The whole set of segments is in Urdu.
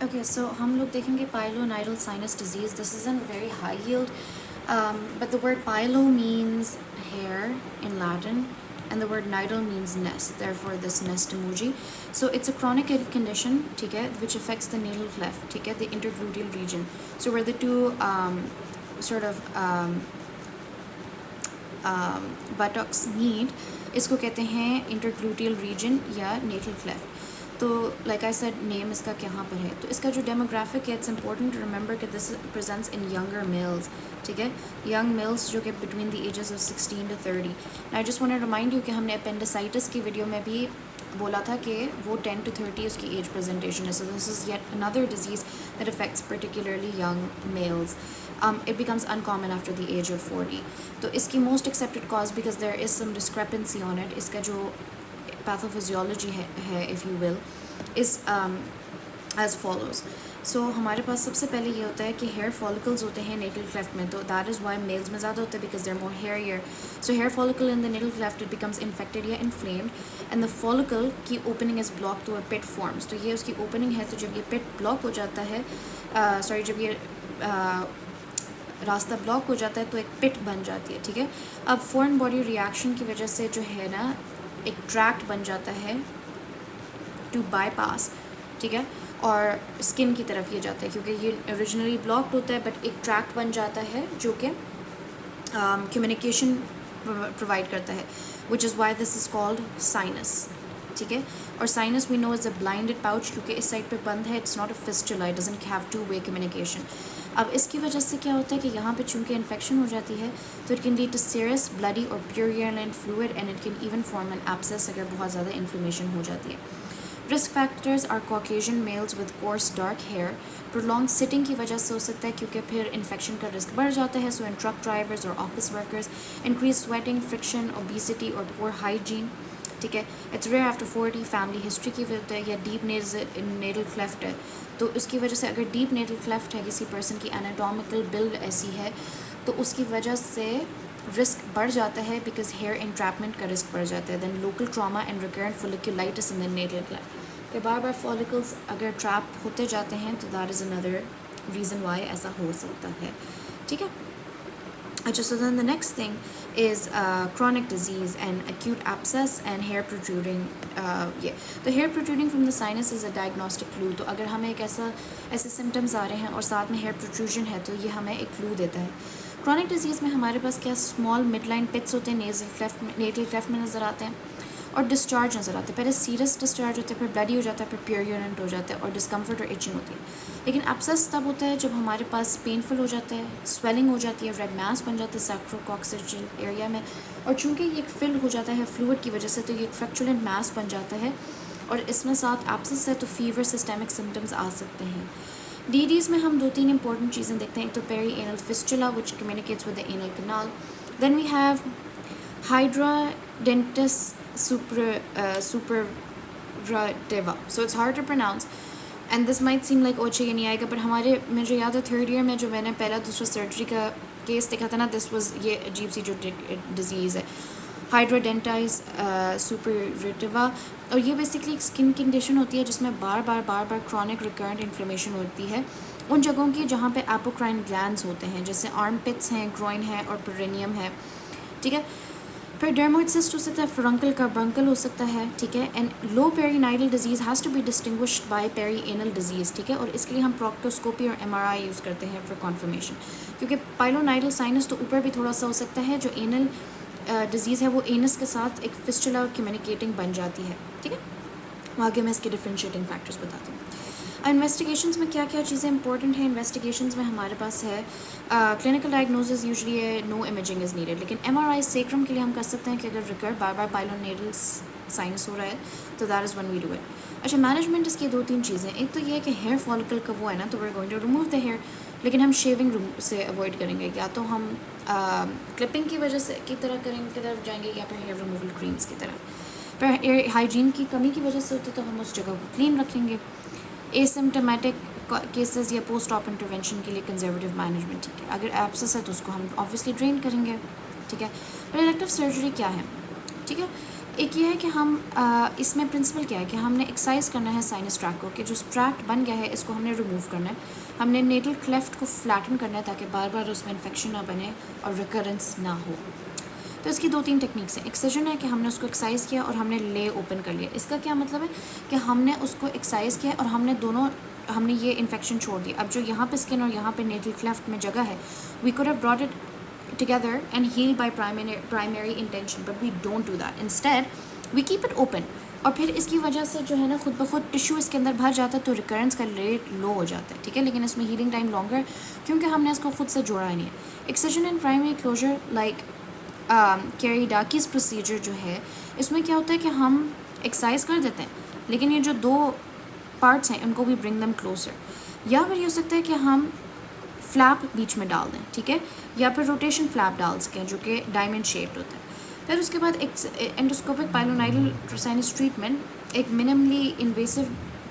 Okay, so ہم لوگ دیکھیں گے pilonidal sinus disease. This isn't very high yield, but the word pilo means hair in Latin, and the word nidal means nest. Therefore, this nest emoji. So it's a chronic condition, ٹھیک ہے, which affects the nasal cleft, ٹھیک ہے, the intergluteal region. So where the two sort of buttocks meet, اس کو کہتے ہیں intergluteal region یا nasal cleft. تو لائک آئی سیڈ نیم اس کا کہاں پر ہے, تو اس کا جو ڈیموگرافک ہے اٹس امپورٹنٹ ٹو ریمبر کہ this presents in younger males, ٹھیک ہے, ینگ میلز جو کہ between the ages of 16 to 30. I just want to remind you کہ ہم نے اپینڈیسائٹس کی ویڈیو میں بھی بولا تھا کہ وہ 10 to 30 اس کی ایج پریزنٹیشن ہے. So this is yet another disease that affects particularly young males. It becomes uncommon after the age of 40. تو اس کی most accepted cause, because there is some discrepancy on it, اس کا جو پیتھوفیزیولوجی ہے if you will, is as follows. So ہمارے پاس سب سے پہلے یہ ہوتا ہے کہ ہیئر فالکلز ہوتے ہیں نیٹل کلیفٹ میں, تو دیٹ از وائی میلز میں زیادہ ہوتا ہے because they are more hair. So hair follicle in the natal cleft it becomes infected یا انفلیمڈ, اینڈ دا فالکل کی opening is block to a pit forms. تو یہ اس کی اوپننگ ہے, تو جب یہ پٹ بلاک ہو جاتا ہے, جب یہ راستہ بلاک ہو جاتا ہے تو ایک پٹ بن جاتی ہے, ٹھیک ہے. اب فورن باڈی ریئیکشن کی وجہ سے جو ہے نا ایک ٹریکٹ بن جاتا ہے ٹو بائی پاس, ٹھیک ہے, اور اسکن کی طرف یہ جاتا ہے کیونکہ یہ اوریجنلی بلاکڈ ہوتا ہے, بٹ ایک ٹریکٹ بن جاتا ہے جو کہ کمیونیکیشن پرووائڈ کرتا ہے, which is why this is called sinus, ٹھیک ہے. اور سائنس وی نو از اے بلائنڈڈ پاؤچ, کیونکہ اس سائڈ پہ بند ہے, it's not a fistula, it doesn't have two way communication. اب اس کی وجہ سے کیا ہوتا ہے کہ یہاں پہ چونکہ انفیکشن ہو جاتی ہے تو it can lead to serious bloody اور purulent fluid, and it can even form an abscess اگر بہت زیادہ انفلیمیشن ہو جاتی ہے. Risk factors are Caucasian males with coarse dark hair. Prolong sitting کی وجہ سے ہو سکتا ہے کیونکہ پھر انفیکشن کا رسک بڑھ جاتا ہے. سو ان ٹرک ڈرائیورز اور office workers, increase sweating, friction, obesity اور پور ہائیجین, ٹھیک ہے. It's rare after 40. Family history کی وجہ ہے, یا ڈیپ نیڈل کلیفٹ ہے, تو اس کی وجہ سے اگر ڈیپ نیڈل کلیفٹ ہے کسی پرسن کی اناٹومیکل بلڈ ایسی ہے تو اس کی وجہ سے رسک بڑھ جاتا ہے, بیکاز ہیئر انٹریپمنٹ کا رسک بڑھ جاتا ہے. Then local trauma and recurrent folliculitis in the natal cleft, کہ بار بار فالیکلس اگر ٹریپ ہوتے جاتے ہیں تو دیٹ از اندر ریزن وائی ایسا ہو سکتا ہے, ٹھیک ہے. اچھا, so then the next thing is chronic disease and acute abscess and hair protruding. تو hair protruding from the sinus is a diagnostic clue. تو اگر ہمیں ایک ایسے سمٹمز آ رہے ہیں اور ساتھ میں hair protrusion ہے تو یہ ہمیں ایک کلو دیتا ہے. chronic disease میں ہمارے پاس کیا اسمال مڈ لائن پٹس ہوتے ہیں, نیٹل کلیفٹ میں نظر آتے ہیں, اور ڈسچارج نظر آتے ہیں. پہلے سیریس ڈسچارج ہوتا ہے, پھر بلڈی ہو جاتا ہے, پھر پیورینٹ ہو جاتا ہے, اور ڈسکمفرٹ اور ایچنگ ہوتی ہے. لیکن ایبسس تب ہوتا ہے جب ہمارے پاس پینفل ہو جاتا ہے, سویلنگ ہو جاتی ہے, ریڈ میس بن جاتا ہے سیکروکاکسیجل ایریا میں, اور چونکہ یہ ایک فل ہو جاتا ہے فلوئڈ کی وجہ سے تو یہ ایک فریکچولنٹ میس بن جاتا ہے, اور اس میں ساتھ ایبسس ہے تو فیور, سسٹمک سمٹمز آ سکتے ہیں. ڈی ڈیز میں ہم 2-3 امپورٹنٹ چیزیں دیکھتے ہیں. ایک تو perianal fistula which communicates with the anal canal. Then we have hidradenitis suppurativa. So it's hard to pronounce and this might seem like اوچے, یہ نہیں آئے گا, پر ہمارے مجھے یاد ہے 3rd ایئر میں جو میں نے پہلا دوسرا سرجری کا کیس دیکھا تھا نا, دس واز یہ عجیب سی جو ڈیزیز ہے ہائیڈرا ڈینٹائز سپرٹیوا. اور یہ بیسکلی ایک اسکن کنڈیشن ہوتی ہے جس میں بار بار کرونک ریکرنٹ انفلیمیشن ہوتی ہے ان جگہوں کی جہاں پہ ایپوکرائن گلینڈز ہوتے ہیں, جیسے آرم پٹس ہیں, گروئن ہے, اور پیرینیم ہے, ٹھیک ہے. پھر ڈرموئڈ سسٹ ہو سکتا ہے, فرنکل کاربنکل ہو سکتا ہے, ٹھیک ہے. اینڈ لو pilonidal disease has to be distinguished by perianal disease, ٹھیک ہے. اور اس کے لیے ہم پروکٹوسکوپی اور MRI یوز کرتے ہیں فار کنفرمیشن, کیونکہ پائلونائڈل سائنس تو اوپر بھی تھوڑا سا ہو سکتا ہے. جو اینل ڈیزیز ہے وہ اینس کے ساتھ ایک فسٹولا کمیونیکیٹنگ بن جاتی ہے, ٹھیک ہے. آگے میں اس کے ڈفرینشیٹنگ فیکٹرز بتاتی ہوں. انویسٹیگیشنز میں کیا کیا چیزیں امپورٹنٹ ہیں. انویسٹیگیشنز میں ہمارے پاس ہے کلینکل ڈائگنوزز یوزلی ہے, نو امیجنگ از نیڈیڈ. لیکن MRI سیکرم کے لیے ہم کر سکتے ہیں کہ اگر ریکر بار بار پائلونیڈل سائنس ہو رہا ہے تو that is one we do it. اچھا, مینجمنٹ اس کی 2-3 چیزیں. ایک تو یہ ہے کہ ہیئر فالکل کا وہ ہے نا, تو we going to remove the hair, لیکن ہم شیونگ سے اوائڈ کریں گے. یا تو ہم کلپنگ کی وجہ سے کی طرف جائیں گے, یا پھر ہیئر ریموول کریمس کی طرف. پھر ہائیجین کی کمی کی وجہ سے ہوتی ہے تو ہم اس جگہ کو کلین رکھیں گے. ایسمٹمیٹک کیسز یا پوسٹ آپ انٹروینشن کے لیے کنزرویٹیو مینجمنٹ, ٹھیک ہے. اگر ایبسس ہے تو اس کو ہم آبویسلی ڈرین کریں گے, ٹھیک ہے. پر الیکٹیو سرجری کیا ہے, ٹھیک ہے. ایک یہ ہے کہ ہم اس میں پرنسپل کیا ہے کہ ہم نے ایکسرسائز کرنا ہے سائنس ٹریک کو، کہ جو ٹریک بن گیا ہے اس کو ہم نے ریموو کرنا ہے. ہم نے نیٹل کلیفٹ کو فلیٹن کرنا ہے تاکہ بار بار اس میں انفیکشن نہ بنے اور ریکرنس نہ ہو. تو اس کی 2-3 ٹیکنیکس ہیں. ایکسیجن ہے کہ ہم نے اس کو ایکسرسائز کیا اور ہم نے لے اوپن کر لیا. اس کا کیا مطلب ہے کہ ہم نے اس کو ایکسرسائز کیا اور ہم نے یہ انفیکشن چھوڑ دی. اب جو یہاں پہ اسکن اور یہاں پہ نیٹل کلیفٹ میں جگہ ہے، we could have brought it together and heal by primary intention, but we don't do that. Instead we keep it open, اور پھر اس کی وجہ سے جو ہے نا خود بخود ٹیشو اس کے اندر بھر جاتا ہے تو ریکرنس کا ریٹ لو ہو جاتا ہے. ٹھیک ہے، لیکن اس میں ہیلنگ ٹائم لانگر کیونکہ ہم نے اس کو خود سے جوڑا نہیں ہے. Excision and primary closure like Karydakis procedure جو ہے، اس میں کیا ہوتا ہے کہ ہم ایکسرسائز کر دیتے ہیں لیکن یہ جو 2 پارٹس ہیں ان کو بھی برنگ دم کلوزر. یا پھر یہ ہو سکتا ہے کہ ہم فلیپ بیچ میں ڈال دیں، ٹھیک ہے، یا پھر روٹیشن فلیپ ڈال سکیں جو کہ ڈائمنڈ شیپڈ ہوتا ہے. پھر اس کے بعد اینڈوسکوپک پائلونائڈل سائنس ٹریٹمنٹ ایک منیملی انویسو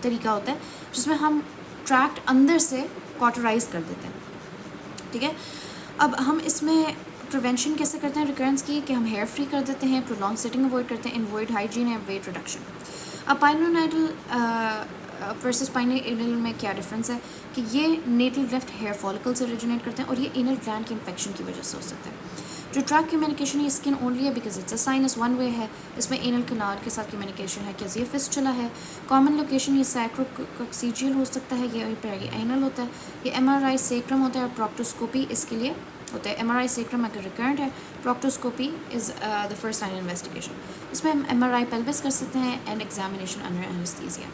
طریقہ ہوتا ہے جس میں ہم ٹریکٹ اندر سے کاٹرائز کر دیتے ہیں. ٹھیک ہے، اب ہم اس میں پریونشن کیسے کرتے ہیں ریکرنس کی، کہ ہم ہیئر فری کر دیتے ہیں، پرولونگ سیٹنگ اوائڈ کرتے ہیں، انوائڈ ہائیجین اینڈ ویٹ ریڈکشن. اب پائلونائڈل ورسز پائنل میں کیا ڈفرینس ہے کہ یہ نیٹل لیفٹ ہیئر فالکل سے اوریجنیٹ کرتے ہیں اور یہ اینل گلینڈ کی انفیکشن کی وجہ سے ہو سکتا ہے. جو ٹریک کمیونیکیشن یہ اسکن اونلی ہے because it's a sinus one way ہے. اس میں اینل کنال کے ساتھ کمیونیکیشن ہے. کیا یہ فسچولا ہے؟ کامن لوکیشن یہ سیکروکوکسیجیل ہو سکتا ہے، یہ پیری اینل ہوتا ہے. یہ ایم آر آئی سیکرم ہوتا ہے اور پروکٹوسکوپی اس کے لیے ہوتا ہے. ایم آر آئی سیکرم اگر ریکرنٹ ہے، پروکٹوسکوپی از دا فرسٹ لائن انویسٹیگیشن. اس میں ہم ایم آر آئی پیلوس کر سکتے ہیں اینڈ ایگزامینیشن انڈر اینستھیزیا.